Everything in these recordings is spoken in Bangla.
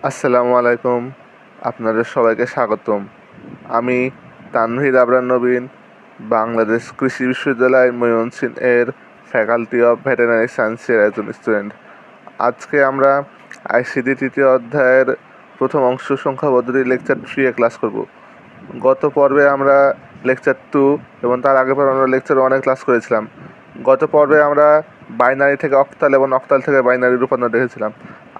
আসসালামু আলাইকুম। আপনাদের সবাইকে স্বাগতম। আমি তানভীর আবরার নবীন, বাংলাদেশ কৃষি বিশ্ববিদ্যালয় ময়মনসিংহ এর ফ্যাকাল্টি অফ ভেটেরিনারি সায়েন্সের একজন স্টুডেন্ট। আজকে আমরা আইসিটি তৃতীয় অধ্যায়ের প্রথম অংশ সংখ্যা পদ্ধতি লেকচার 3 ক্লাস করব। গত পর্বে আমরা লেকচার 2 এবং তার আগের পর্বে আমরা লেকচার 1 ক্লাস করেছিলাম। গত পর্বে আমরা বাইনারি থেকে অক্টাল এবং অক্টাল থেকে বাইনারি রূপান্তর দেখেছিলাম।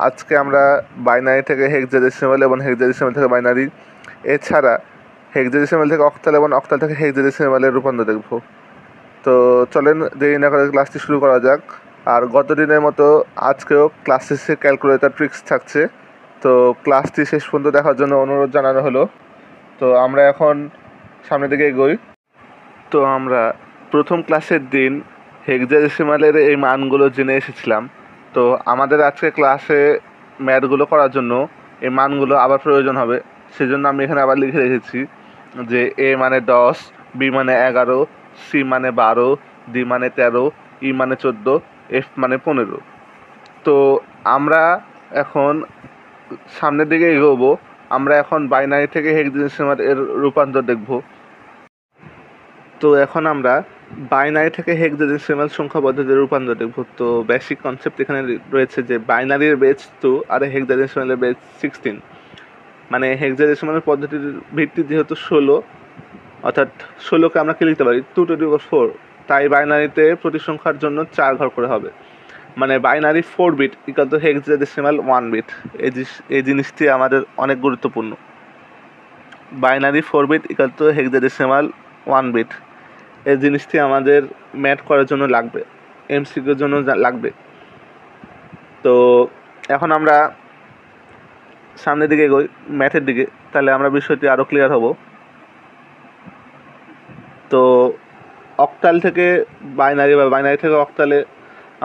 আজকে আমরা বাইনারি থেকে হেক্সাডেসিমাল এবং হেক্সাডেসিমাল থেকে বাইনারি, এছাড়া হেক্সাডেসিমাল থেকে অক্টাল এবং অক্টাল থেকে হেক্সাডেসিমালের রূপান্তর দেখব। তো চলেন দেরি না করে ক্লাসটি শুরু করা যাক। আর গত দিনের মতো আজকেও ক্লাস শেষে ক্যালকুলেটর ট্রিক্স থাকছে। তো ক্লাসটি শেষ পর্যন্ত দেখার জন্য অনুরোধ জানানো হলো। তো আমরা এখন সামনের দিকে এগোই। তো আমরা প্রথম ক্লাসের দিন হেক্সাডেসিমালের এই মানগুলো জেনে এসেছিলাম। তো আমাদের আজকে ক্লাসে ম্যাথগুলো করার জন্য এই মানগুলো আবার প্রয়োজন হবে। সেজন্য আমি এখানে আবার লিখে রেখেছি যে এ মানে 10, বি মানে 11, সি মানে 12, ডি মানে 13, ই মানে 14, এফ মানে 15। তো আমরা এখন সামনের দিকে এগোবো। আমরা এখন বাইনারি থেকে হেক্সাডেসিমাল এর রূপান্তর দেখব। তো এখন আমরা বাইনারি থেকে হেক্সাডেসিমাল সংখ্যা পদ্ধতির রূপান্তর দেখব। তো বেসিক কনসেপ্ট এখানে রয়েছে যে বাইনারির বেস 2 আর হেক্সাডেসিমালের বেস 16। মানে হেক্সাডেসিমাল পদ্ধতির ভিত্তি যেহেতু 16, অর্থাৎ 16কে আমরা কি লিখতে পারি 2^4। তাই বাইনারিতে প্রতি সংখ্যার জন্য 4 ঘর করে হবে। মানে binary 4 bit equal to hexadecimal 1 bit. এই জিনিসটি আমাদের অনেক গুরুত্বপূর্ণ। Binary 4 bit equal to hexadecimal 1 bit, এই জিনিসটি আমাদের ম্যাথ করার জন্য লাগবে, এমসিকিউর জন্য লাগবে। তো এখন আমরা সামনের দিকে এগোই ম্যাথের দিকে, তাহলে আমরা বিষয়টি আরও ক্লিয়ার হব। তো অক্টাল থেকে বাইনারি বা বাইনারি থেকে অক্টালে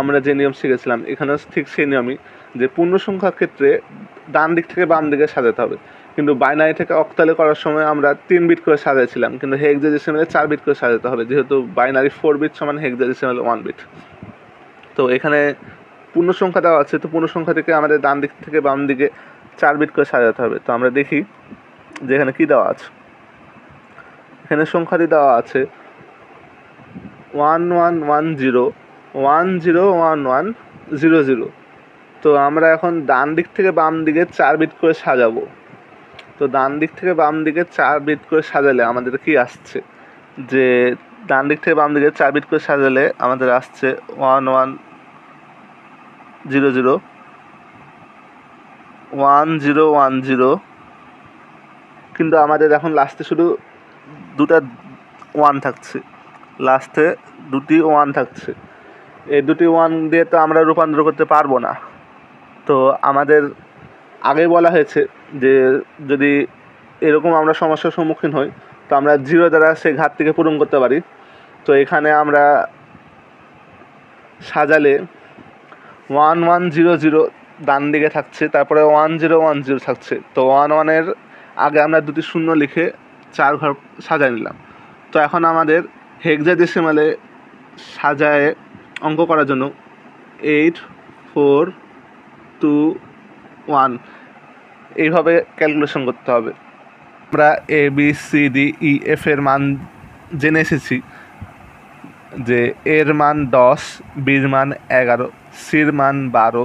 আমরা যে নিয়ম শিখেছিলাম, এখানেও ঠিক সেই নিয়মই যে পূর্ণ সংখ্যার ক্ষেত্রে ডান দিক থেকে বাম দিকে সাজাতে হবে। কিন্তু বাইনারি থেকে অক্টালে করার সময় আমরা 3 বিট করে সাজাইছিলাম, কিন্তু হেক্সাডেসিমালে 4 বিট করে সাজাতে হবে, যেহেতু বাইনারি 4 বিট সমান হেক্সাডেসিমাল 1 বিট। তো এখানে পূর্ণ সংখ্যা দেওয়া আছে, তো পূর্ণ সংখ্যা থেকে আমাদের ডান দিক থেকে বাম দিকে 4 বিট করে সাজাতে হবে। তো আমরা দেখি যে এখানে কী দেওয়া আছে। এখানে সংখ্যাটি দেওয়া আছে 1110 101100। তো আমরা এখন ডান দিক থেকে বাম দিকে 4 বিট করে সাজাবো। তো ডান দিক থেকে বাম দিকে 4 বিট করে সাজালে আমাদের কি আসছে, যে ডান দিক থেকে বাম দিকে 4 বিট করে সাজালে আমাদের আসছে 1100 1010। কিন্তু আমাদের এখন লাস্টে শুধু দুটা 1 থাকছে, লাস্টে দুটি 1 থাকছে। এই দুটি 1 দিয়ে তো আমরা রূপান্তর করতে পারবো না। তো আমাদের আগে বলা হয়েছে যে যদি এরকম আমরা সমস্যার সম্মুখীন হই, তো আমরা 0 দ্বারা সেই ঘাটতিকে পূরণ করতে পারি। তো এখানে আমরা সাজালে 1100 ডান দিকে থাকছে, তারপরে 1010 থাকছে। তো 11-এর আগে আমরা দুটি শূন্য লিখে 4 ঘর সাজায় নিলাম। তো এখন আমাদের হেক্সাডেসিমালে সাজায় অঙ্ক করার জন্য 8 4 2 1 এইভাবে ক্যালকুলেশন করতে হবে। আমরা A B C D E F এর মান জেনে এসেছি যে এর মান 10, বির মান 11, সির মান 12,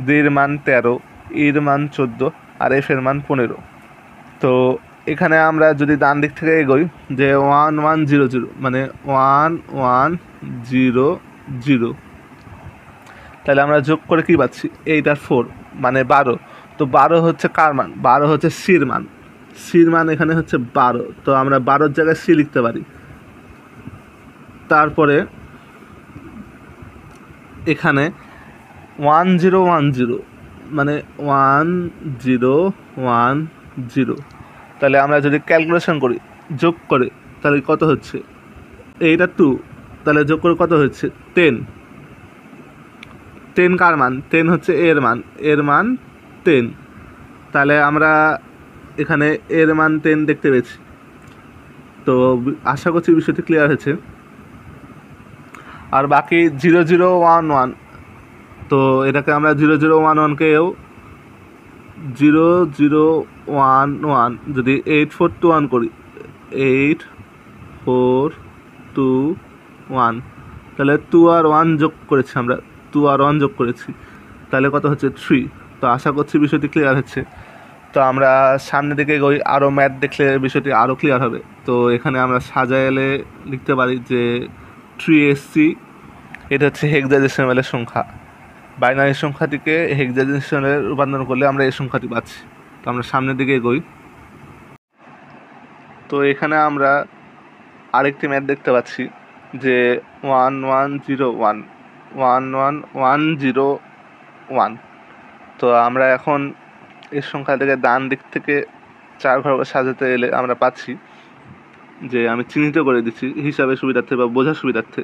ডির মান 13, ইর মান 14 আর এফ এর মান 15। তো এখানে আমরা যদি ডান দিক থেকে এগোই যে 1100 মানে 1100, তাহলে আমরা যোগ করে কী পাচ্ছি 8 আর 4 মানে 12। তো 12 হচ্ছে কার মান, 12 হচ্ছে সির মান। সির মান এখানে হচ্ছে 12, তো আমরা 12-র জায়গায় সি লিখতে পারি। তারপরে এখানে 1010 মানে 1010, তাহলে আমরা যদি ক্যালকুলেশন করি যোগ করে, তাহলে কত হচ্ছে, এইটা 2, তাহলে যোগ করে কত হচ্ছে 10। 10 কার মান, 10 হচ্ছে এর মান, এর মান 10। তাহলে আমরা এখানে এর মান 10 দেখতে পেয়েছি। তো আশা করছি বিষয়টি ক্লিয়ার হয়েছে। আর বাকি 0011, তো এটাকে আমরা 0011কেও 0011 যদি 8421 করি, 8421, তাহলে 2 আর 1 যোগ করেছি, আমরা 2 আর 1 যোগ করেছি, তাহলে কত হচ্ছে 3। তো আশা করছি বিষয়টি ক্লিয়ার হচ্ছে। তো আমরা সামনের দিকে এগোই, আরও ম্যাথ দেখলে বিষয়টি আরও ক্লিয়ার হবে। তো এখানে আমরা সাজাইলে লিখতে পারি যে 3SC, এটা হচ্ছে হেক্সাডেসিমালের সংখ্যা। বাইনারি সংখ্যাটিকে হেক্সাডেসিমালে রূপান্তর করলে আমরা এই সংখ্যাটি পাচ্ছি। তো আমরা সামনের দিকে এগোই। তো এখানে আমরা আরেকটি ম্যাথ দেখতে পাচ্ছি যে 1101। তো আমরা এখন এই সংখ্যাটাকে ডান দিক থেকে 4 ঘর সাজাতে এলে আমরা পাচ্ছি যে, আমি চিহ্নিত করে দিচ্ছি হিসাবে সুবিধার্থে বা বোঝার সুবিধার্থে,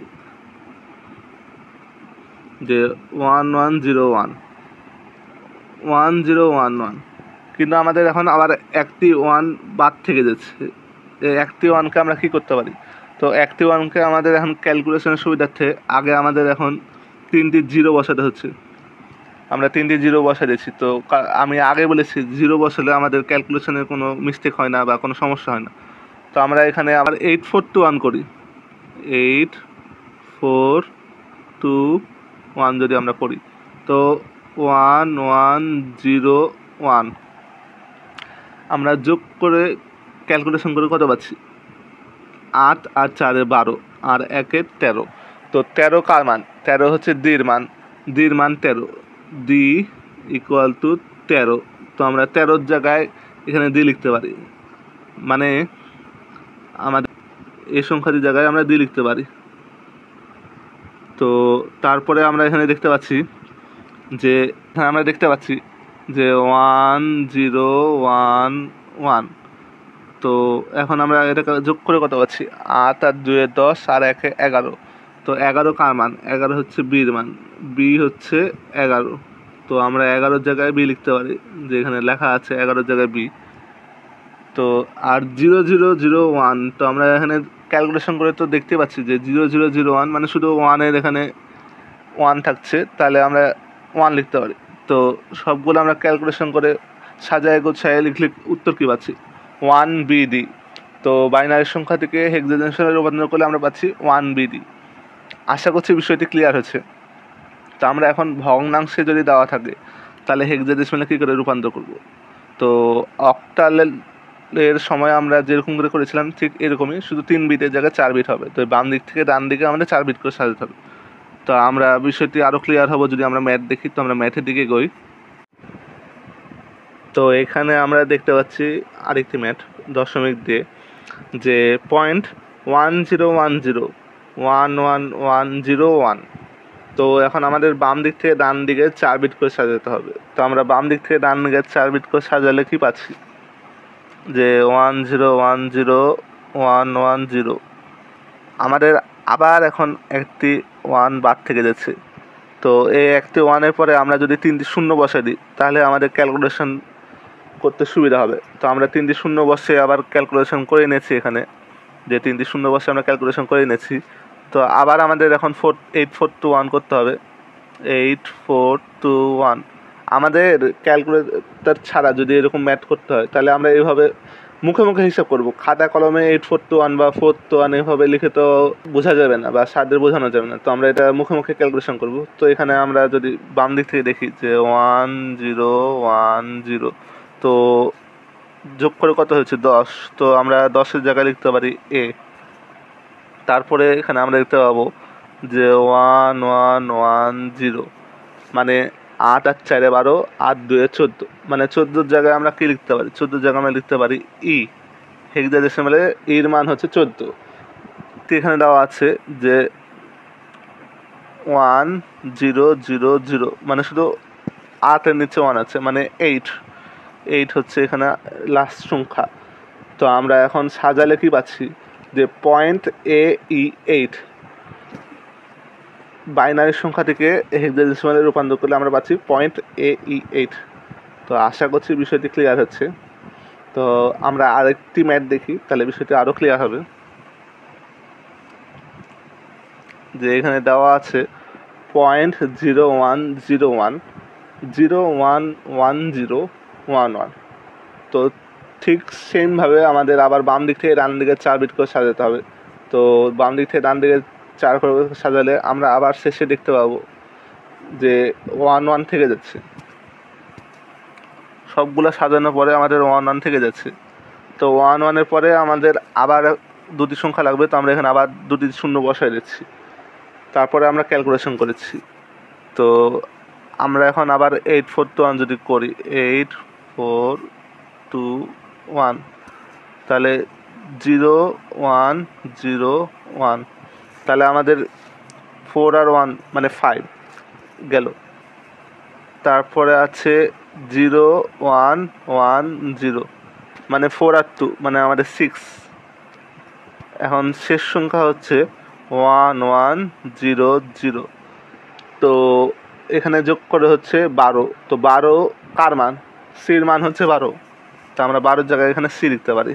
যে 1101, কিন্তু আমাদের এখন আবার একটি 1 বাদ থেকে যাচ্ছে। এই একটি 1কে আমরা কী করতে পারি? তো একটি 1কে আমাদের এখন ক্যালকুলেশনের সুবিধার্থে আগে আমাদের এখন 3টি 0 বসাতে হচ্ছে। আমরা 3টি 0 বসাই দিচ্ছি। তো আমি আগে বলেছি 0 বসালে আমাদের ক্যালকুলেশনের কোনো মিস্টেক হয় না বা কোনো সমস্যা হয় না। তো আমরা এখানে আবার 8421 করি, 8421 যদি আমরা করি, তো 1101 আমরা যোগ করে ক্যালকুলেশন করে কত পাচ্ছি? 8 আর 4 12 আর 1 13। তো 13 কার মান? 13 হচ্ছে ডির মান। 13, ডি ইকুয়াল টু 13। তো আমরা 13-র জায়গায় এখানে ডি লিখতে পারি, মানে আমাদের এই সংখ্যাটির জায়গায় আমরা ডি লিখতে পারি। তো তারপরে আমরা এখানে দেখতে পাচ্ছি যে 1011। তো এখন আমরা এটাকে যোগ করে কত পাচ্ছি? 8 আর 2 10 আর 1 11। তো 11 কার মান? 11 হচ্ছে বির মান। বি হচ্ছে 11। তো আমরা 11-র জায়গায় বি লিখতে পারি, যে এখানে লেখা আছে 11-র জায়গায় বি। তো আর 0001, তো আমরা এখানে ক্যালকুলেশন করে তো দেখতে পাচ্ছি যে 0001 মানে শুধু 1-এর এখানে 1 থাকছে, তাহলে আমরা 1 লিখতে পারি। তো সবগুলো আমরা ক্যালকুলেশন করে সাজায় গোছায় লিখলে উত্তর কী পাচ্ছি? 1BD। তো বাইনারি সংখ্যা থেকে হেক্সাডেসিমালে রূপান্তর করলে আমরা পাচ্ছি 1BD। আশা করছি বিষয়টি ক্লিয়ার হচ্ছে। তো আমরা এখন ভগ্নাংশে যদি দেওয়া থাকে তাহলে হেক্সাডেসিমালে কী করে রূপান্তর করব? তো অক্টালের সময় আমরা যেরকম করে করেছিলাম ঠিক এরকমই, শুধু 3 বিটের জায়গায় 4 বিট হবে। তো বাম দিক থেকে ডান দিকে আমাদের 4 বিট করে সাজাতে হবে। তো আমরা বিষয়টি আরও ক্লিয়ার হব যদি আমরা ম্যাথ দেখি। তো আমরা ম্যাথের দিকে গই। তো এখানে আমরা দেখতে পাচ্ছি আরেকটি ম্যাথ দশমিক দিয়ে, যে 0.1010 তো এখন আমাদের বাম দিক থেকে ডান দিকে 4 বিট করে সাজাতে হবে। তো আমরা বাম দিক থেকে ডান দিকে 4 বিট করে সাজালে কি পাচ্ছি? যে 1010 আমাদের আবার এখন একটি 1 বাদ থেকে যাচ্ছে। তো এই একটি 1-এর পরে আমরা যদি 3টি শূন্য বসাই দিই তাহলে আমাদের ক্যালকুলেশন করতে সুবিধা হবে। তো আমরা 3টি শূন্য বসে আবার ক্যালকুলেশন করে নিয়েছি এখানে, যে 3টি শূন্য বসে আমরা ক্যালকুলেশন করে নিয়েছি। তো আবার আমাদের এখন 8421 করতে হবে, 8421। আমাদের ক্যালকুলেটর ছাড়া যদি এরকম ম্যাথ করতে হয় তাহলে আমরা এইভাবে মুখে মুখে হিসাব করব। খাতা কলমে 8421 বা 421 এইভাবে লিখে তো বোঝা যাবে না বা সাদের বোঝানো যাবে না। তো আমরা এটা মুখে মুখে ক্যালকুলেশন করব। তো এখানে আমরা যদি বাম দিক থেকে দেখি যে 1010, তো যোগ করে কত হয়েছে? 10। তো আমরা 10-এর জায়গায় লিখতে পারি এ। তারপরে এখানে আমরা দেখতে পাবো যে 1110, মানে 8 আর 4 12 আর 2 14, মানে 14-র জায়গায় আমরা কী লিখতে পারি? 14-র জায়গায় আমরা লিখতে পারি ই। হেক্সাডেসিমালে এর মান হচ্ছে 14। তো এখানে দেওয়া আছে যে 1000, মানে শুধু 8-এর নিচে 1 আছে, মানে 8 হচ্ছে এখানে লাস্ট সংখ্যা। তো আমরা এখন সাজালে কি পাচ্ছি? যে .AE8 বাইনারি সংখ্যা থেকে হেক্সাডেসিমালে রূপান্তর করলে আমরা পাচ্ছি .AE8। তো আশা করছি বিষয়টি ক্লিয়ার হচ্ছে। তো আমরা আরেকটি ম্যাথ দেখি, তাহলে বিষয়টি আরও ক্লিয়ার হবে। যে এখানে দেওয়া আছে .0101, ওয়ান ওয়ান। তো ঠিক সেমভাবে আমাদের আবার বাম দিক থেকে ডান দিকে 4 বিট করে সাজাতে হবে। তো বাম দিক থেকে ডান দিকে 4 করে সাজালে আমরা আবার শেষে দেখতে পাবো যে 1 1 থেকে যাচ্ছে। সবগুলো সাজানোর পরে আমাদের 1 1 থেকে যাচ্ছে। তো 1 1-এর পরে আমাদের আবার দুটি সংখ্যা লাগবে, তো আমরা এখানে আবার দুটি শূন্য বসাই দিচ্ছি। তারপরে আমরা ক্যালকুলেশন করেছি। তো আমরা এখন আবার 8 4 2 1 যদি করি, 8 4 2 1, তাহলে 0 1 0 1, তাহলে আমাদের 4 আর 1 মানে 5 গেল। তারপরে আছে 0 1 1 0 মানে 4 আর 2 মানে আমাদের 6। এখন শেষ সংখ্যা হচ্ছে 1 1 0 0। তো এখানে যোগ করে হচ্ছে 12। তো 12 কার মান? সির মান হচ্ছে 12। তো আমরা 12-র জায়গায় এখানে সি লিখতে পারি।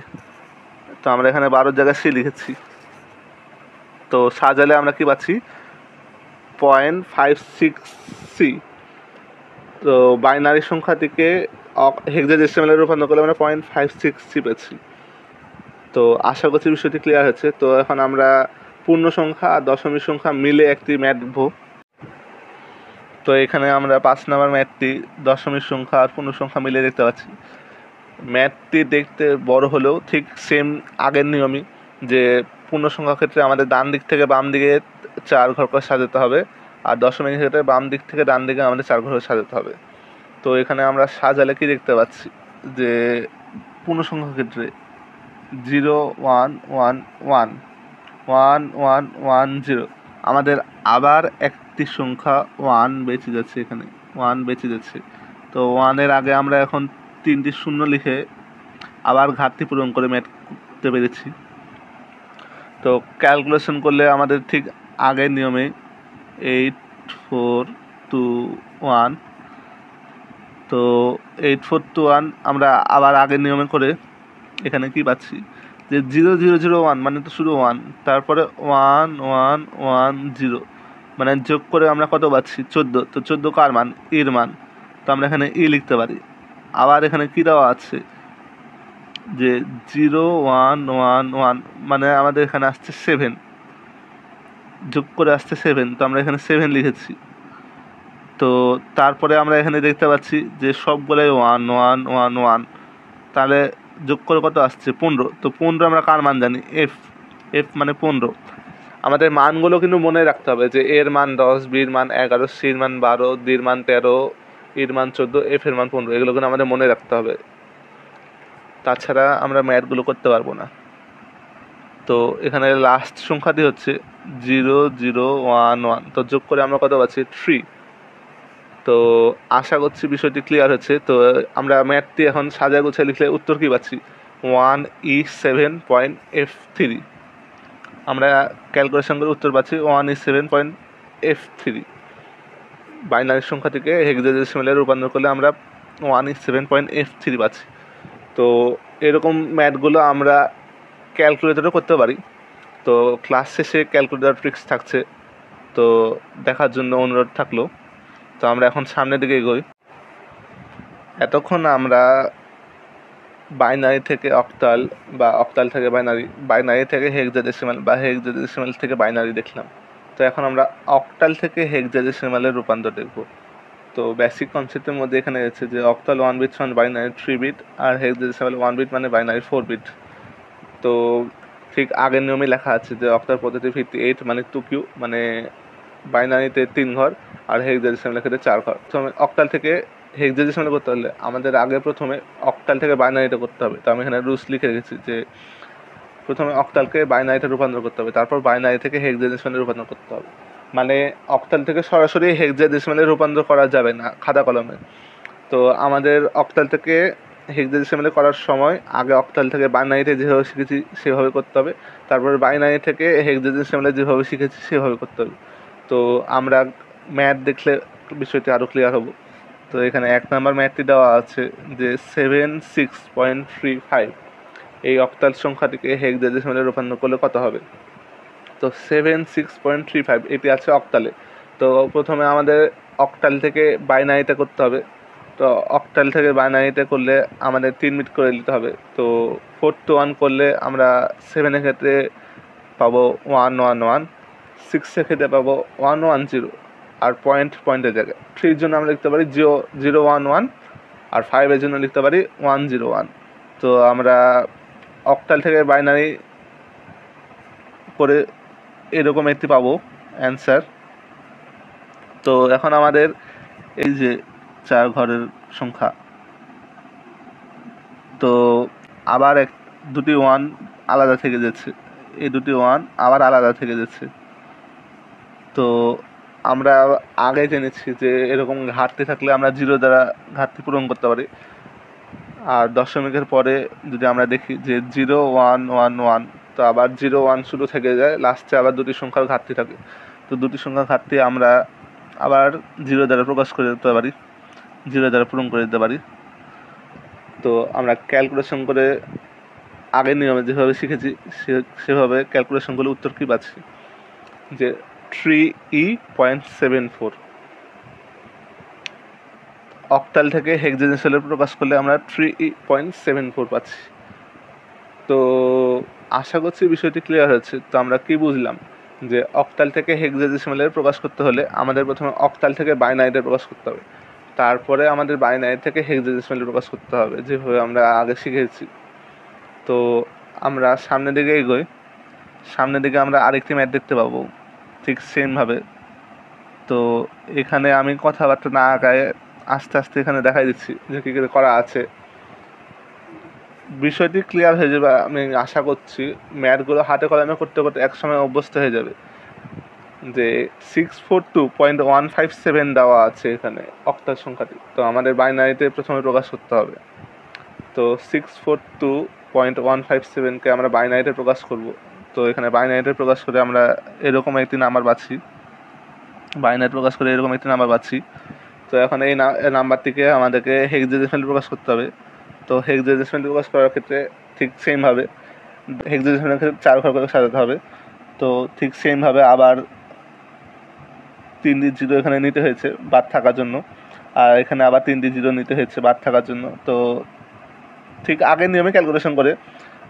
তো আমরা এখানে 12-র জায়গায় সি লিখেছি। তো সাজালে আমরা কি পাচ্ছি? 0.56C। তো বাইনারি সংখ্যাটিকে হেক্সাডেসিমালে রূপান্তর করলে আমরা 0.56C পেয়েছি। তো আশা করছি বিষয়টি ক্লিয়ার হচ্ছে। তো এখন আমরা পূর্ণ সংখ্যা আর দশমিক সংখ্যা মিলে একটি ম্যাথ দেবো। তো এখানে আমরা 5 নম্বর ম্যাথটি দশমিক সংখ্যা আর পূর্ণ সংখ্যা মিলে দেখতে পাচ্ছি। ম্যাথটি দেখতে বড় হলেও ঠিক সেম আগের নিয়মই, যে পূর্ণ সংখ্যার ক্ষেত্রে আমাদের ডান দিক থেকে বাম দিকে 4 ঘর করে সাজাতে হবে, আর দশমিকের ক্ষেত্রে বাম দিক থেকে ডান দিকে আমাদের 4 ঘর করে সাজাতে হবে। তো এখানে আমরা সাজালে কি দেখতে পাচ্ছি যে পূর্ণ সংখ্যার ক্ষেত্রে 0 1 1 1 1 1 1 0, আমাদের আবার একটি সংখ্যা 1 বেঁচে যাচ্ছে, এখানে 1 বেঁচে যাচ্ছে। তো 1-এর আগে আমরা এখন 3টি শূন্য লিখে আবার ঘাটতি পূরণ করে ম্যাথ করতে পেরেছি। তো ক্যালকুলেশন করলে আমাদের ঠিক আগের নিয়মে 8 4 2 1, তো 8 4 2 1 আমরা আবার আগের নিয়মে করে এখানে কি পাচ্ছি যে 0 0 0 1 মানে তো শুধু 1, তারপরে 1 1 1 0 মানে যোগ করে আমরা কত পাচ্ছি? 14। তো 14 কার মান? এর মান। তো আমরা এখানে ই লিখতে পারি। আবার এখানে কী দেওয়া আছে যে 0 1 1 1 মানে আমাদের এখানে আসছে 7, যোগ করে আসছে 7। তো আমরা এখানে 7 লিখেছি। তো তারপরে আমরা এখানে দেখতে পাচ্ছি যে সবগুলোই 1 1 1 1, তাহলে যোগ করে কত আসছে? 15। তো 15 আমরা কার মান জানি? এফ। এফ মানে 15। আমাদের মানগুলো কিন্তু মনে রাখতে হবে যে এর মান 10, বির মান 11, সির মান 12, ডির মান 13, ইর মান 14, এফ এর মান 15। এগুলো কিন্তু আমাদের মনে রাখতে হবে, তাছাড়া আমরা ম্যাথগুলো করতে পারবো না। তো এখানে লাস্ট সংখ্যাটি হচ্ছে 0 0 1 1। তো যোগ করে আমরা কত পাচ্ছি? 3। তো আশা করছি বিষয়টি ক্লিয়ার হচ্ছে। তো আমরা ম্যাথটি এখন সাজা গুছিয়ে লিখলে উত্তর কী পাচ্ছি? 1E7.F3। আমরা ক্যালকুলেশন করে উত্তর পাচ্ছি 1E7.F3। বাইনারি সংখ্যাটিকে হেক্সাডেসিমালে রূপান্তর করলে আমরা 1E7.F3 পাচ্ছি। তো এরকম ম্যাথগুলো আমরা ক্যালকুলেটরও করতে পারি। তো ক্লাস শেষে ক্যালকুলেটর ট্রিক্স থাকছে, তো দেখার জন্য অনুরোধ থাকলো। তো আমরা এখন সামনের দিকে এগোই। এতক্ষণ আমরা বাইনারি থেকে অক্টাল বা অক্টাল থেকে বাইনারি, বাইনারি থেকে হেক্সাডেসিমাল বা হেক্সাডেসিমাল থেকে বাইনারি দেখলাম। তো এখন আমরা অক্টাল থেকে হেক্সাডেসিমালের রূপান্তর দেখব। তো বেসিক কনসেপ্টের মধ্যে এখানে আছে যে অক্টাল 1 বিট মানে বাইনারি 3 বিট, আর হেক্সাডেসিমাল 1 বিট মানে বাইনারি 4 বিট। তো ঠিক আগের নিয়মে লেখা আছে যে অক্টাল পদ্ধতি 58 মানে 2Q, মানে বাইনারিতে 3 ঘর আর হেক্সাডেসিমালের ক্ষেত্রে 4 ঘর। তো অক্টাল থেকে হেক্সাডেসিমালে করতে হলে আমাদের আগে প্রথমে অক্টাল থেকে বাইনারিতে করতে হবে। তো আমি এখানে রুলস লিখে রেখেছি যে প্রথমে অক্টালকে বাইনারিতে রূপান্তর করতে হবে, তারপর বাইনারি থেকে হেক্সাডেসিমালে রূপান্তর করতে হবে। মানে অক্টাল থেকে সরাসরি হেক্সাডেসিমালে রূপান্তর করা যাবে না খাতা কলমে। তো আমাদের অক্টাল থেকে হেক্সাডেসিমালে করার সময় আগে অক্টাল থেকে বাইনারিতে যেভাবে শিখেছি সেভাবে করতে হবে, তারপরে বাইনারি থেকে হেক্সাডেসিমালে যেভাবে শিখেছি সেভাবে করতে হবে। তো আমরা ম্যাথ দেখলে বিষয়টি আরও ক্লিয়ার হব। তো এখানে 1 নম্বর ম্যাথটি দেওয়া আছে যে 76.35, এই অক্টাল সংখ্যাটিকে হেক্সাডেসিমালে রূপান্তর করলে কত হবে? তো 76.35 এটি আছে অক্টালে। তো প্রথমে আমাদের অক্টাল থেকে বাইনারিতে করতে হবে। তো অক্টাল থেকে বাইনারিতে করলে আমাদের 3 বিট করে নিতে হবে। তো 4 to 1 করলে আমরা 7-এর ক্ষেত্রে পাবো 111, 6-এর ক্ষেত্রে পাবো 110, আর পয়েন্টের জায়গায় 3-র জন্য আমরা লিখতে পারি 0011, আর 5-এর জন্য লিখতে পারি 101। তো আমরা অক্টাল থেকে বাইনারি করে এরকম একটি পাবো অ্যান্সার। তো এখন আমাদের এই যে 4 ঘরের সংখ্যা, তো আবার দুটি 1 আলাদা থেকে যাচ্ছে, এই দুটি 1 আবার আলাদা থেকে যাচ্ছে। তো আমরা আগে জেনেছি যে এরকম ঘাটতি থাকলে আমরা 0 দ্বারা ঘাটতি পূরণ করতে পারি। আর দশমিকের পরে যদি আমরা দেখি যে 0111, তো আবার 01 শুরু থেকে যায়, লাস্টে আবার দুটি সংখ্যার ঘাটতি থাকে। তো দুটি সংখ্যার ঘাটতি আমরা আবার 0 দ্বারা প্রকাশ করে দিতে পারি, 0 দ্বারা পূরণ করে দিতে পারি। তো আমরা ক্যালকুলেশন করে আগের নিয়মে যেভাবে শিখেছি সেভাবে ক্যালকুলেশন করলে উত্তর কী পাচ্ছি যে 3E.74। অক্টাল থেকে হেক্সাডেসিমালে প্রকাশ করলে আমরা 3E.74 পাচ্ছি। তো আশা করছি বিষয়টি ক্লিয়ার হয়েছে। তো আমরা কি বুঝলাম যে অক্টাল থেকে হেক্সাডেসিমালে প্রকাশ করতে হলে আমাদের প্রথমে অক্টাল থেকে বাইনারিতে প্রকাশ করতে হবে, তারপরে আমাদের বাইনারি থেকে হেক্সাডেসিমালে প্রকাশ করতে হবে, যেভাবে আমরা আগে শিখেছি। তো আমরা সামনের দিকে এগোই, সামনের দিকে আমরা আরেকটি ম্যাথ দেখতে পাবো ঠিক সেমভাবে। তো এখানে আমি কথাবার্তা না আগায় আস্তে আস্তে এখানে দেখাই দিচ্ছি যে কী করে করা আছে। বিষয়টি ক্লিয়ার হয়ে যাবে আমি আশা করছি। ম্যাথগুলো হাতে কলমে করতে করতে একসময় অভ্যস্ত হয়ে যাবে। যে 642.157 দেওয়া আছে এখানে অক্টাল সংখ্যাটি, তো আমাদের বাইনারিতে প্রথমে প্রকাশ করতে হবে। তো 642.157কে আমরা বাইনারিতে প্রকাশ করব। তো এখানে বাইনারিতে প্রকাশ করে আমরা এরকম একটি নাম্বার পাচ্ছি, বাইনারি প্রকাশ করে এরকম একটি নাম্বার পাচ্ছি। তো এখন এই নাম্বারটিকে আমাদেরকে হেক্সাডেসিমালে প্রকাশ করতে হবে। তো হেক্সাডেসিমালে প্রকাশ করার ক্ষেত্রে ঠিক সেমভাবে হেক্সাডেসিমালের ক্ষেত্রে 4 ঘর করে সাজাতে হবে। তো ঠিক সেমভাবে আবার 3টি 0 এখানে নিতে হয়েছে বাদ থাকার জন্য, আর এখানে আবার 3টি 0 নিতে হয়েছে বাদ থাকার জন্য। তো ঠিক আগের নিয়মে ক্যালকুলেশন করে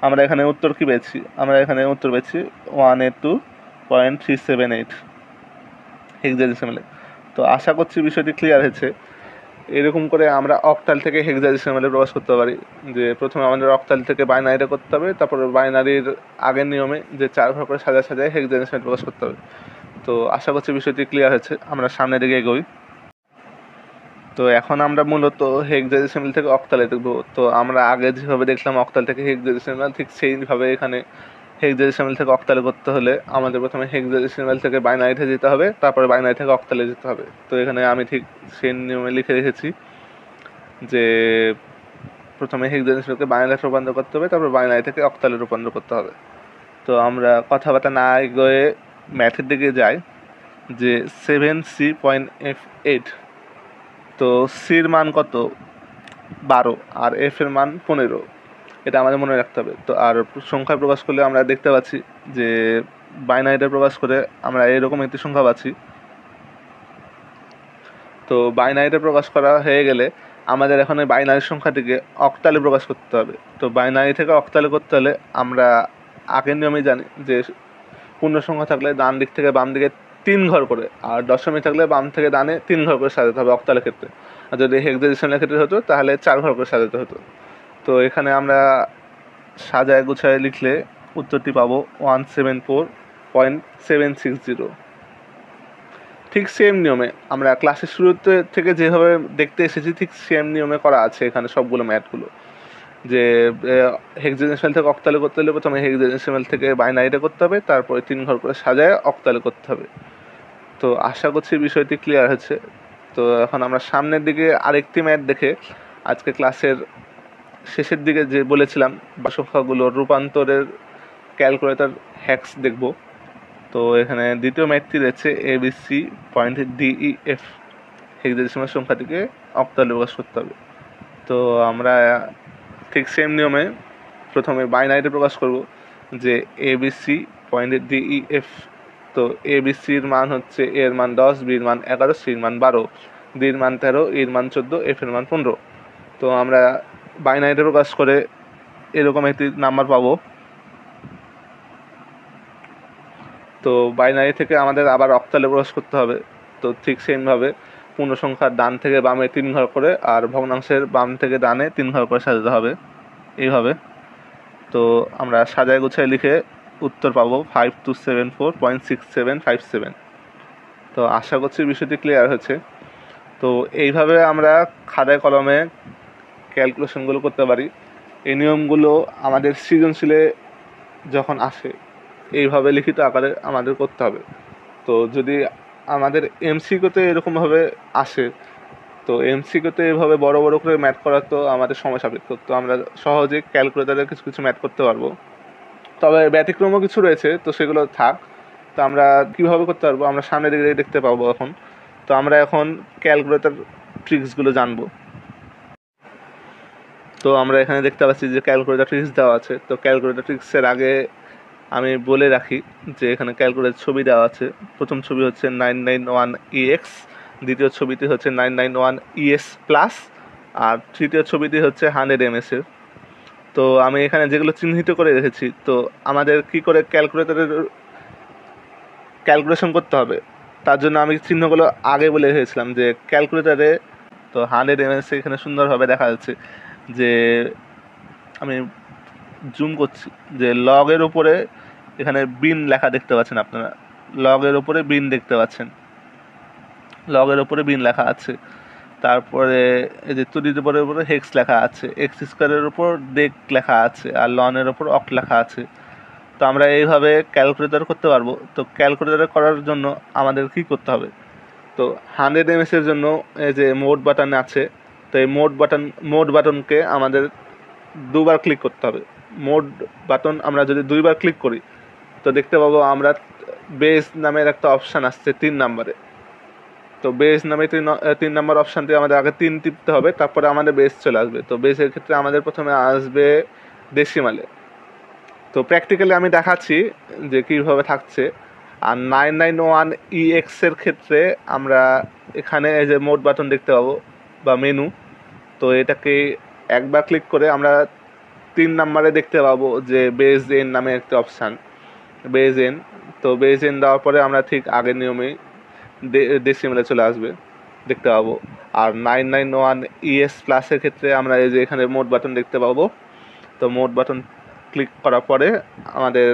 আমরা এখানে উত্তর কী পেয়েছি, আমরা এখানে উত্তর পেয়েছি 182.378 হেক্সাডেসিমালে। তো আশা করছি বিষয়টি ক্লিয়ার হয়েছে। এরকম করে আমরা অক্টাল থেকে হেক্সাডেসিমালে প্রকাশ করতে পারি। যে প্রথমে আমাদের অক্টাল থেকে বাইনারিটা করতে হবে, তারপরে বাইনারির আগের নিয়মে যে 4 ঘর করে সাজায় হেক্সাডেসিমালে প্রকাশ করতে হবে। তো আশা করছি বিষয়টি ক্লিয়ার হয়েছে। আমরা সামনের দিকে এগোই। তো এখন আমরা মূলত হেক্সাডেসিমাল থেকে অক্টালে দেখব। তো আমরা আগে যেভাবে দেখলাম অক্টাল থেকে হেক্সাডেসিমাল, ঠিক সেইভাবে এখানে হেক্সাডেসিমাল থেকে অক্টালে করতে হলে আমাদের প্রথমে হেক্সাডেসিমাল থেকে বাইনারিতে যেতে হবে, তারপরে বাইনারি থেকে অক্টালে যেতে হবে। তো এখানে আমি ঠিক সেই নিয়মে লিখে রেখেছি যে প্রথমে হেক্সাডেসিমালকে বাইনারিতে রূপান্তর করতে হবে, তারপর বাইনারি থেকে অক্টালে রূপান্তর করতে হবে। তো আমরা কথাবার্তা না এগোয়ে ম্যাথের দিকে যাই যে 7C.F8। তো সির মান কত 12 আর এফ এর মান 15, এটা আমাদের মনে রাখতে হবে। তো আর সংখ্যায় প্রকাশ করলে আমরা দেখতে পাচ্ছি যে বাইনারিতে প্রকাশ করে আমরা এরকম একটি সংখ্যা পাচ্ছি। তো বাইনারিতে প্রকাশ করা হয়ে গেলে আমাদের এখন এই বাইনারি সংখ্যাটিকে অক্টালে প্রকাশ করতে হবে। তো বাইনারি থেকে অক্টালে করতে হলে আমরা আগের নিয়মে জানি যে পূর্ণ সংখ্যা থাকলে ডান দিক থেকে বাম দিকে 3 ঘর করে, আর দশমিক থাকলে বাম থেকে ডানে 3 ঘর করে সাজাতে হবে অক্টালের ক্ষেত্রে। আর যদি হেক্সাডেসিমালের ক্ষেত্রে হতো তাহলে 4 ঘর করে সাজাতে হতো। তো এখানে আমরা সাজায় গুছায় লিখলে উত্তরটি পাবো 174.760। ঠিক সেম নিয়মে আমরা ক্লাসের শুরুতে থেকে যেভাবে দেখতে এসেছি ঠিক সেম নিয়মে করা আছে এখানে সবগুলো ম্যাথগুলো। যে হেক্সাডেসিমাল থেকে অক্টালে করতে হলে প্রথমে হেক্সাডেসিমাল থেকে বাইনারিতে করতে হবে, তারপরে 3 ঘর করে সাজায় অক্টালে করতে হবে। তো আশা করছি বিষয়টি ক্লিয়ার হয়েছে। তো এখন আমরা সামনের দিকে আরেকটি ম্যাথ দেখে আজকে ক্লাসের শেষের দিকে যে বলেছিলাম সংখ্যাগুলোর রূপান্তরের ক্যালকুলেটর হ্যাক্স দেখব। তো এখানে দ্বিতীয় ম্যাথটি রয়েছে ABC.DEF, হেক্সাডেসিমাল সংখ্যাটিকে অক্টালে প্রকাশ করতে হবে। তো আমরা ঠিক সেম নিয়মে প্রথমে বাইনারিতে প্রকাশ করব যে ABC.DEF। তো ABCর মান হচ্ছে এর মান 10, বির মান 11, সির মান 12। ডির মান 13, ইর মান 14, এফের মান 15। তো আমরা বাইনারিতে প্রকাশ করে এরকম একটি নাম্বার পাবো। তো বাইনারি থেকে আমাদের আবার অক্টালে প্রকাশ করতে হবে। তো ঠিক সেমভাবে পূর্ণ সংখ্যার ডান থেকে বামে 3 ঘর করে আর ভগ্নাংশের বাম থেকে ডানে 3 ঘর করে সাজাতে হবে এইভাবে। তো আমরা সাজায় গুছায় লিখে উত্তর পাবো 5274.6757। তো আশা করছি বিষয়টি ক্লিয়ার হয়েছে। তো এইভাবে আমরা খাতায় কলমে ক্যালকুলেশনগুলো করতে পারি। এই নিয়মগুলো আমাদের সৃজনশীলে যখন আসে এইভাবে লিখিত আকারে আমাদের করতে হবে। তো যদি আমাদের এমসিকিউতে এরকমভাবে আসে, তো এমসিকিউতে এভাবে বড় বড় করে ম্যাথ করা তো আমাদের সময় সাপেক্ষ। তো আমরা সহজে ক্যালকুলেটারে কিছু কিছু ম্যাথ করতে পারবো, তবে ব্যতিক্রমও কিছু রয়েছে, তো সেগুলো থাক। তো আমরা কীভাবে করতে পারবো আমরা সামনের দিকে দেখতে পাবো এখন। তো আমরা এখন ক্যালকুলেটর ট্রিক্সগুলো জানবো। তো আমরা এখানে দেখতে পাচ্ছি যে ক্যালকুলেটর ট্রিক্স দেওয়া আছে। তো ক্যালকুলেটর ট্রিক্সের আগে আমি বলে রাখি যে এখানে ক্যালকুলেটর ছবি দেওয়া আছে। প্রথম ছবি হচ্ছে 991EX, দ্বিতীয় ছবিটি হচ্ছে 991ES প্লাস, আর তৃতীয় ছবিটি হচ্ছে 100 MS-এর। তো আমি এখানে যেগুলো চিহ্নিত করে রেখেছি, তো আমাদের কি করে ক্যালকুলেটরের ক্যালকুলেশন করতে হবে তার জন্য আমি চিহ্নগুলো আগে বলে রেখেছিলাম যে ক্যালকুলেটারে তো 100 MS এখানে সুন্দরভাবে দেখা যাচ্ছে যে আমি জুম করছি যে লগের ওপরে এখানে বিন লেখা দেখতে পাচ্ছেন আপনারা, লগের ওপরে বিন দেখতে পাচ্ছেন, লগের ওপরে বিন লেখা আছে। তারপরে এই যে তুলির উপরে হেক্স লেখা আছে, এক্স স্কোয়ারের উপর ডেক লেখা আছে, আর লনের ওপর অক লেখা আছে। তো আমরা এইভাবে ক্যালকুলেটর করতে পারবো। তো ক্যালকুলেটর করার জন্য আমাদের কি করতে হবে, তো 100 MS-এর জন্য এই যে মোড বাটন আছে, তো এই মোড বাটনকে আমাদের দুবার ক্লিক করতে হবে। মোড বাটন আমরা যদি দুইবার ক্লিক করি তো দেখতে পাবো আমরা বেস নামের একটা অপশান আসছে 3 নম্বরে। তো বেস নামে 3 নম্বর অপশানটি আমাদের আগে 3 টিপতে হবে, তারপরে আমাদের বেস চলে আসবে। তো বেসের ক্ষেত্রে আমাদের প্রথমে আসবে ডেসিমালে। তো প্র্যাকটিক্যালি আমি দেখাচ্ছি যে কীভাবে থাকছে। আর 991EX-এর ক্ষেত্রে আমরা এখানে এই যে মোড বাটন দেখতে পাবো বা মেনু, তো এটাকে একবার ক্লিক করে আমরা 3 নম্বরে দেখতে পাবো যে বেস এন নামে একটা অপশান, বেস এন। তো বেস এন দেওয়ার পরে আমরা ঠিক আগের নিয়মেই ডেসিমেলে চলে আসবে দেখতে পাবো। আর 991ES প্লাসের ক্ষেত্রে আমরা এই যে এখানে মোড বাটন দেখতে পাবো। তো মোড বাটন ক্লিক করার পরে আমাদের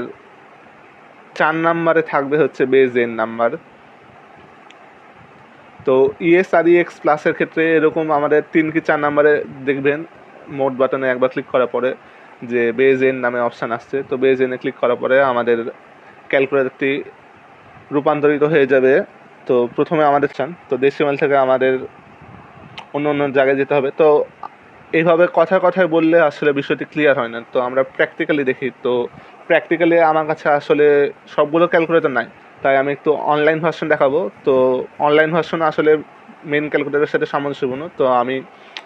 4 নম্বরে থাকবে হচ্ছে বেস এন নাম্বার। তো ইএস আর ইএক্স প্লাসের ক্ষেত্রে এরকম আমাদের 3 কি 4 নম্বরে দেখবেন মোড বাটনে একবার ক্লিক করার পরে যে বেস এন নামে অপশান আসছে। তো বেস এনে ক্লিক করার পরে আমাদের ক্যালকুলেটরটি রূপান্তরিত হয়ে যাবে। তো প্রথমে আমাদের তো ডেসিমাল থেকে আমাদের অন্য জায়গায় যেতে হবে। তো এইভাবে কথায় বললে আসলে বিষয়টি ক্লিয়ার হয় না। তো আমরা প্র্যাকটিক্যালি দেখি। তো প্র্যাকটিক্যালি আমার কাছে আসলে সবগুলো ক্যালকুলেটর নাই, তাই আমি একটু অনলাইন ভার্সন দেখাবো। তো অনলাইন ভার্সন আসলে মেন ক্যালকুলেটরের সাথে সামঞ্জস্যপূর্ণ, তো আমি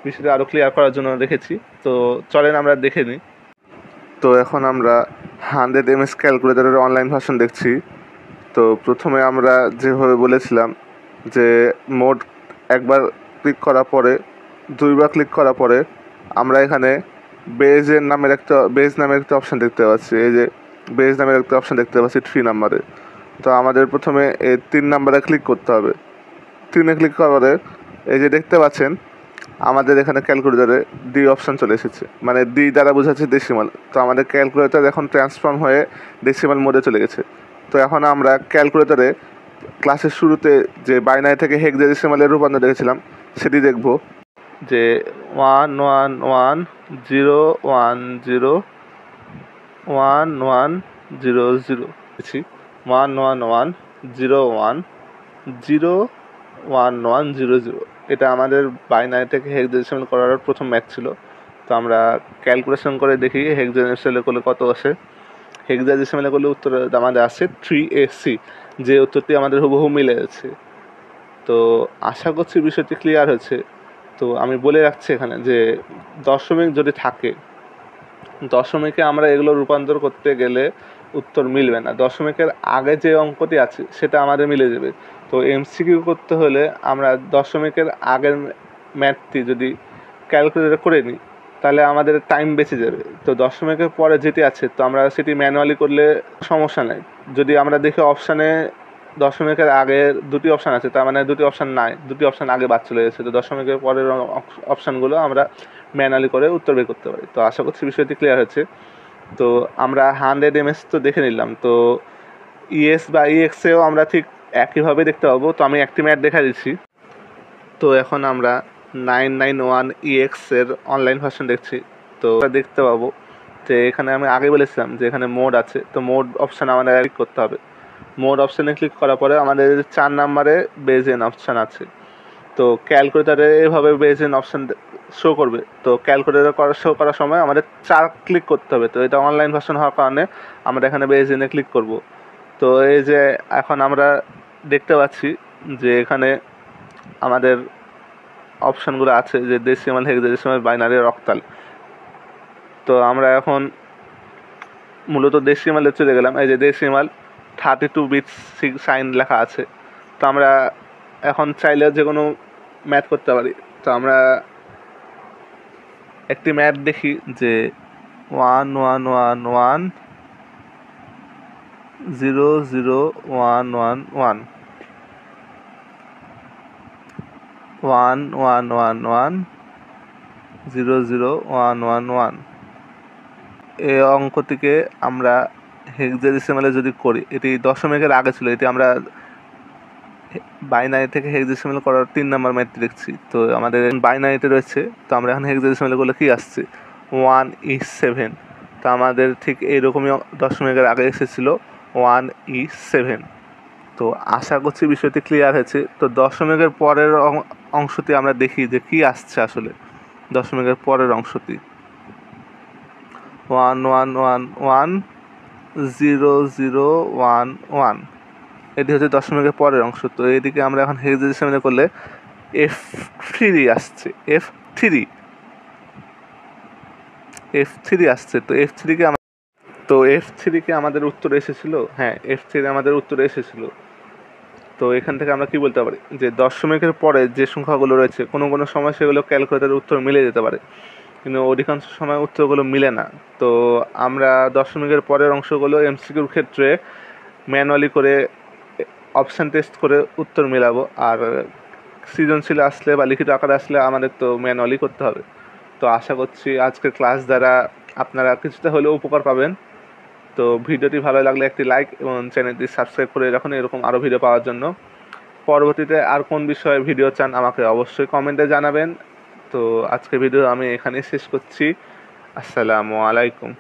বিষয়টা আরও ক্লিয়ার করার জন্য রেখেছি। তো চলেন আমরা দেখে নিই। তো এখন আমরা 100 MS ক্যালকুলেটরের অনলাইন ভার্সন দেখছি। তো প্রথমে আমরা যেভাবে বলেছিলাম যে মোড একবার ক্লিক করার পরে দুইবার ক্লিক করার পরে আমরা এখানে বেস নামের একটা অপশান দেখতে পাচ্ছি। এই যে বেস নামের একটা অপশান দেখতে পাচ্ছি 3 নম্বরে। তো আমাদের প্রথমে এই 3 নম্বরে ক্লিক করতে হবে। 3-এ ক্লিক করার পরে এই যে দেখতে পাচ্ছেন আমাদের এখানে ক্যালকুলেটরে ডি অপশান চলে এসেছে, মানে ডি দ্বারা বোঝাচ্ছে ডেসিমাল। তো আমাদের ক্যালকুলেটর এখন ট্রান্সফর্ম হয়ে ডেসিমাল মোডে চলে গেছে। তো এখন আমরা ক্যালকুলেটরে ক্লাসের শুরুতে যে বাইনারি থেকে হেক্সাডেসিমালে রূপান্তর দেখেছিলাম সেটি দেখব, যে 111010110 11101011100 এটা আমাদের বাইনারি থেকে হেক্সাডেসিমাল করার প্রথম ম্যাথ ছিল। তো আমরা ক্যালকুলেশন করে দেখি হেক্সাডেসিমালে করলে কত আসে। হেক্সাডেসিমালে করলে উত্তর আমাদের আসে 3AC, যে উত্তরটি আমাদের হুবহু মিলে যাচ্ছে। তো আশা করছি বিষয়টি ক্লিয়ার হয়েছে। তো আমি বলে রাখছি এখানে যে দশমিক যদি থাকে, দশমিকে আমরা এগুলো রূপান্তর করতে গেলে উত্তর মিলবে না। দশমিকের আগে যে অঙ্কটি আছে সেটা আমাদের মিলে যাবে। তো এমসিকিউ করতে হলে আমরা দশমিকের আগের ম্যাথটি যদি ক্যালকুলেটর করে নিই তাহলে আমাদের টাইম বেঁচে যাবে। তো দশমিকের পরে যেটি আছে তো আমরা সেটি ম্যানুয়ালি করলে সমস্যা নেই। যদি আমরা দেখি অপশানে দশমিকের আগের দুটি অপশান আছে, তার মানে দুটি অপশান নাই, দুটি অপশান আগে বাদ চলে গেছে। তো দশমিকের পরের অপশানগুলো আমরা ম্যানুয়ালি করে উত্তর বের করতে পারি। তো আশা করছি বিষয়টি ক্লিয়ার হচ্ছে। তো আমরা 100 ms তো দেখে নিলাম। তো ইএস বা ইএক্সেও আমরা ঠিক একইভাবে দেখতে পাবো। তো আমি একটি ম্যাথ দেখা দিচ্ছি। তো এখন আমরা 991EX এর অনলাইন ভার্সন দেখছি। তো দেখতে পাবো যে এখানে আমি আগে বলেছিলাম যে এখানে মোড আছে। তো মোড অপশান আমাদের ক্লিক করতে হবে। মোড অপশানে ক্লিক করার পরে আমাদের 4 নম্বরে বেজ এন অপশান আছে। তো ক্যালকুলেটারে এভাবে বেজ এন অপশান শো করবে। তো ক্যালকুলেটার শো করার সময় আমাদের 4 ক্লিক করতে হবে। তো এটা অনলাইন ভার্সন হওয়ার কারণে আমরা এখানে বেজ এনে ক্লিক করব। তো এই যে এখন আমরা দেখতে পাচ্ছি যে এখানে আমাদের অপশানগুলো আছে যে ডেসিমাল, হেক্সাডেসিমাল, বাইনারি, অক্টাল। তো আমরা এখন মূলত ডেসিমালে চলে গেলাম। এই যে ডেসিমাল 32 বিটস সাইন লেখা আছে। তো আমরা এখন চাইলে যে কোনো ম্যাথ করতে পারি। তো আমরা একটি ম্যাথ দেখি যে 111100111 111100111 এই অঙ্কটিকে আমরা হেক্সাডেসিমালে যদি করি, এটি দশমিকের আগে ছিল, এটি আমরা বাইনারি থেকে হেক্সাডেসিমাল করার 3 নম্বর ম্যাথটি দেখছি। তো আমাদের বাইনারিতে রয়েছে। তো আমরা এখন হেক্সাডেসিমালে করলে কী আসছে 1E7। তো আমাদের ঠিক এইরকমই দশমিকের আগে এসেছিল 1E7। তো আশা করছি বিষয়টি ক্লিয়ার হয়েছে। তো দশমিকের পরের অংশটি আমরা দেখি যে কী আসছে আসলে দশমিকের পরের অংশটি 11110011। এটি হচ্ছে দশমিকের পরের অংশ। তো এদিকে আমরা এখন হেক্সাডেসিমালে করলে F3 আসছে, F3 আসছে। তো F3 আমাদের উত্তর এসেছিল। হ্যাঁ, F3 আমাদের উত্তর এসেছিল। তো এখান থেকে আমরা কি বলতে পারি যে দশমিকের পরে যে সংখ্যাগুলো রয়েছে কোনো কোনো সময় সেগুলো ক্যালকুলেটারের উত্তর মিলে যেতে পারে, কিন্তু অধিকাংশ সময় উত্তরগুলো মিলে না। তো আমরা দশমিকের পরের অংশগুলো এমসিকিউর ক্ষেত্রে ম্যানুয়ালি করে অপশান টেস্ট করে উত্তর মেলাবো। আর সৃজনশীল আসলে বা লিখিত আকারে আসলে আমাদের তো ম্যানুয়ালি করতে হবে। তো আশা করছি আজকের ক্লাস দ্বারা আপনারা কিছুটা হলেও উপকার পাবেন। তো ভিডিওটি ভালো লাগলে একটি লাইক এবং চ্যানেলটি সাবস্ক্রাইব করে রাখুন এরকম আরও ভিডিও পাওয়ার জন্য। পরবর্তীতে আর কোন বিষয়ে ভিডিও চান আমাকে অবশ্যই কমেন্টে জানাবেন। তো আজকের ভিডিও আমি এখানেই শেষ করছি। আসসালামু আলাইকুম।